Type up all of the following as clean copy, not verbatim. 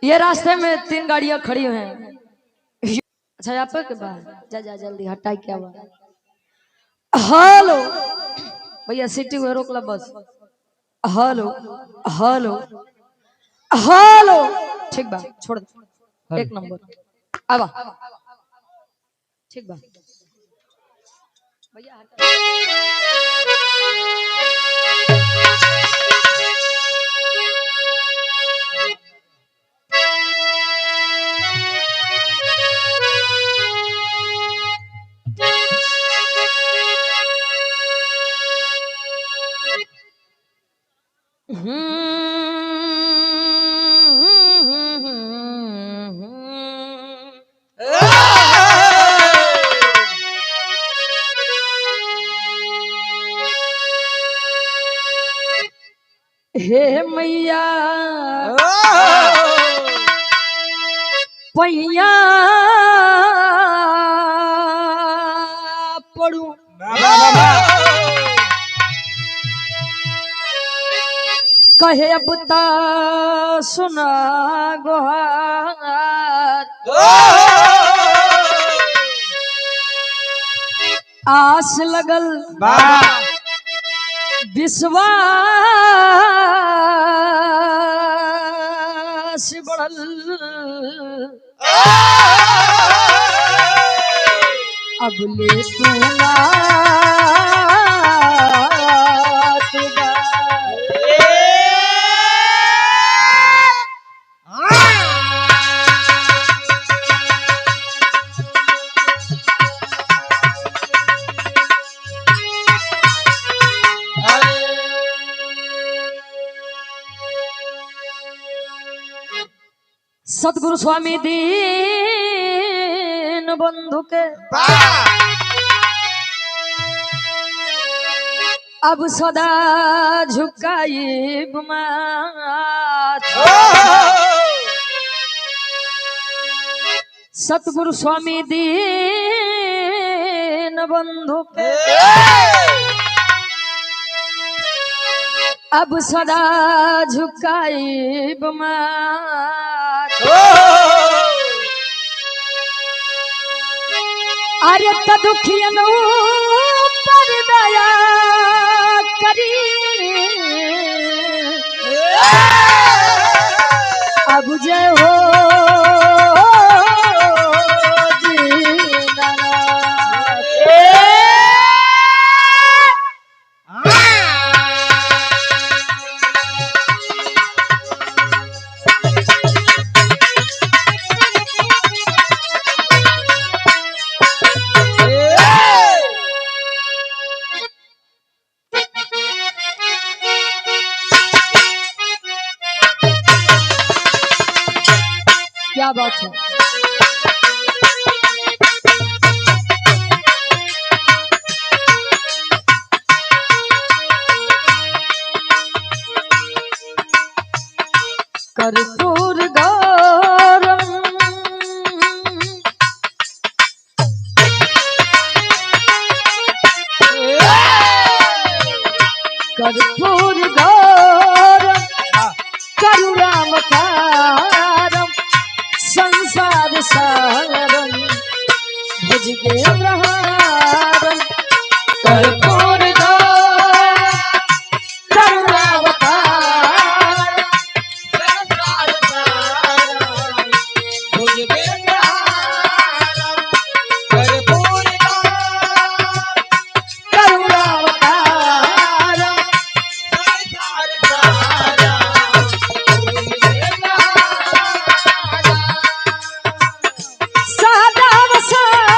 ये रास्ते में 3 गाड़ियां खड़ी हैं। अच्छा यहाँ पे के बाद जा जा जल्दी हटाई क्या हुआ। हेलो भैया सिटी हुए रोकला बस। हेलो हेलो हेलो ठीक बा छोड़ दे। 1 नंबर आवा ठीक बा भैया हे मैया पैया पड़ू कहे बुता सुना गोहार आस लगल विश्वास बढ़ल अब ले सुना सतगुरु स्वामी दीन बंधु के अब सदा झुकाई सतगुरु स्वामी दीन बंधु के अब सदा झुकाई अरे दुखियन पर दया करी अब जय हो क्या बात है। कर्पूर गौरम कर्पूर गौरम करुणावतारम संसार सारम भुजगे प्रहारम कर्पूर गौरम करुणावतारम संसार सारम भुजगे प्रहारम कर्पूर गौरम करुणावतारम संसार सारम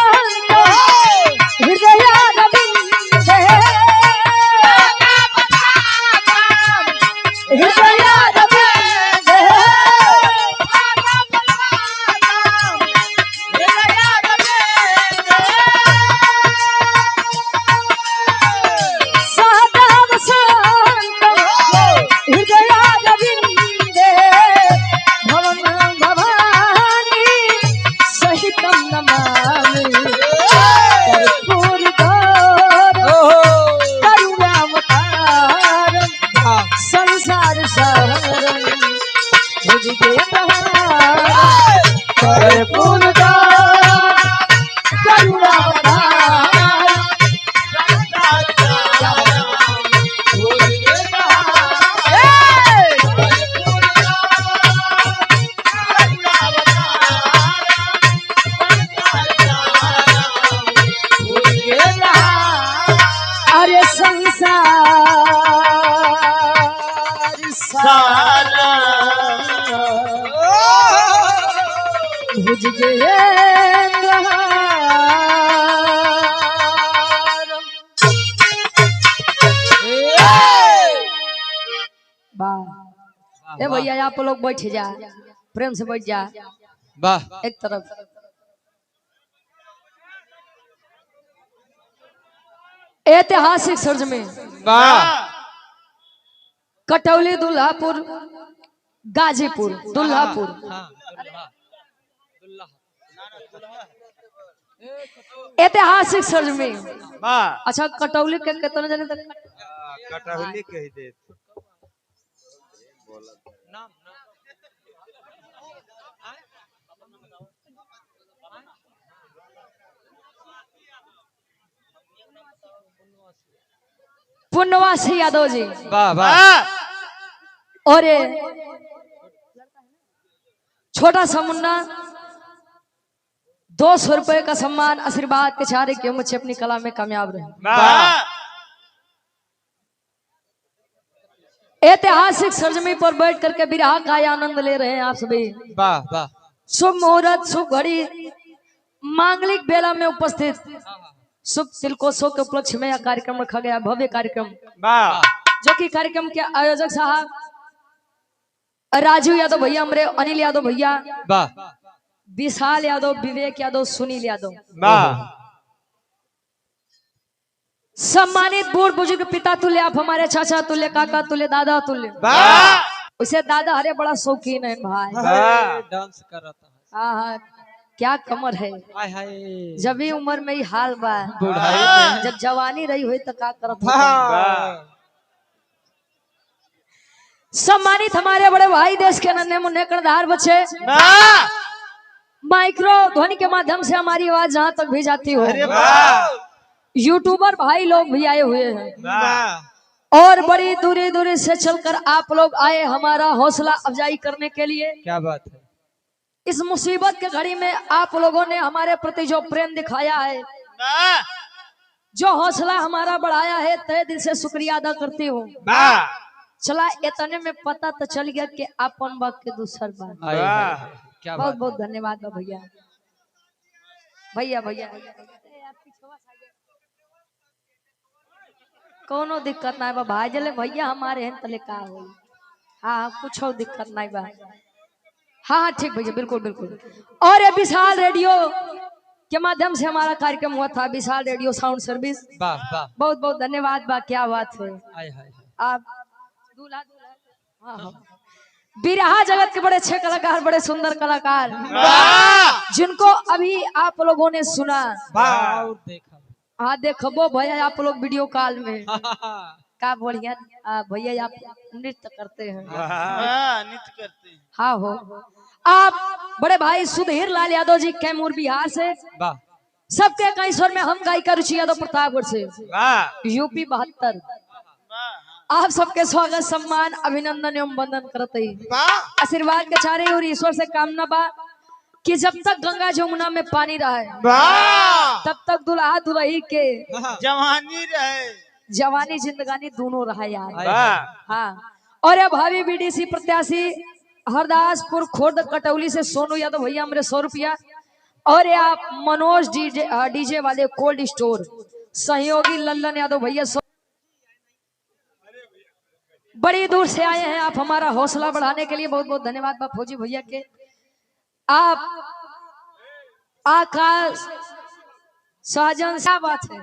भुज गए वाह। ए भैया आप लोग बैठ जा, प्रेम से बैठ जा। वाह एक तरफ ऐतिहासिक सरजमी वाह कटौली दुल्हापुर गाजीपुर दुल्हापुर ऐतिहासिक सरजमी। अच्छा कटौली के कितने जने तक कटौली कह दे पुण्यवासी यादव जी। वाह वाह और ये छोटा सा मुन्ना 200 रुपए का सम्मान आशीर्वाद के चारे के मुझे अपनी कला में कामयाब रहे। ऐतिहासिक सरजमी पर बैठ करके विरह का आनंद ले रहे हैं आप सभी। वाह वाह शुभ मुहूर्त शुभ घड़ी मांगलिक बेला में उपस्थित शुभ तिलकोत्सव के उपलक्ष्य में यह कार्यक्रम रखा गया, भव्य कार्यक्रम जो कि कार्यक्रम के आयोजक साहब राजू यादव भैया, हमारे अनिल यादव भैया, वाह विशाल यादव, विवेक यादव, सुनील यादव। वाह सम्मानित बूढ़ बुजुर्ग पिता तुल्य आप हमारे चाचा तुल्य, काका तुल्य, दादा तुल्य। उसे दादा हरे बड़ा शौकीन है भाई, डांस कर रहा था। हाँ हाँ क्या कमर है। हाय हाय जब ही उम्र में ही हाल बा, बुढ़ाई में जब जवानी रही हुई तो क्या करत होता। सम्मानित हमारे बड़े भाई देश के नन्हे मुन्ने कर्णधार बच्चे, माइक्रो ध्वनि के माध्यम से हमारी आवाज जहां तक भी जाती हो, यूट्यूबर भाई लोग भी आए हुए हैं और बड़ी दूरी दूरी से चलकर आप लोग आए हमारा हौसला अफजाई करने के लिए। क्या बात है। इस मुसीबत के घड़ी में आप लोगों ने हमारे प्रति जो प्रेम दिखाया है, जो हौसला हमारा बढ़ाया है, तहे दिल से शुक्रिया अदा करती हूँ। चला इतने में पता तो चल गया कि अपन बात के दूसर बात। क्या बहुत बात बहुत धन्यवाद भैया भैया भैया। कोनो दिक्कत ना बा भाई, जले भैया हमारे हैं तले का हो। हाँ कुछ दिक्कत नहीं बा। हाँ हाँ ठीक भैया बिल्कुल बिल्कुल। और ये विशाल रेडियो के माध्यम से हमारा कार्यक्रम हुआ था, विशाल रेडियो साउंड सर्विस। वाह वाह बहुत बहुत धन्यवाद बा। क्या बात है। हाय हाय आप दूल्हा हाँ हाँ बिरहा जगत के बड़े अच्छे कलाकार, बड़े सुंदर कलाकार जिनको अभी आप लोगों ने सुना। वाह देखा हाँ देखो भैया आप लोग वीडियो कॉल में का बढ़िया भैया आप नृत्य करते हैं। नृत्य करते हैं। हाँ हो आप बड़े भाई सुधीर लाल यादव जी कैमूर बिहार से, वाह सबके कई स्वर में हम गायिका रुचि यादव प्रतापगढ़ से, वाह यूपी 72। आप सबके स्वागत सम्मान अभिनंदन एवं वंदन करते ही आशीर्वाद के चारे और ईश्वर से कामना बा कि जब तक गंगा जमुना में पानी रहे तब तक दुल्हा दुल्ही के जवानी रहे, जवानी जिंदगानी दोनों रहे यार। हाँ और अब भावी बीडीसी प्रत्याशी हरदासपुर खुर्द कटौली से सोनू यादव भैया मेरे 100 रुपया, और आप मनोज डीजे वाले कोल्ड स्टोर सहयोगी लल्लन यादव भैया बड़ी दूर से आए हैं। आप हमारा हौसला बढ़ाने के लिए बहुत बहुत धन्यवाद बा फौजी भैया के। आप आकाश साजन सा बात है।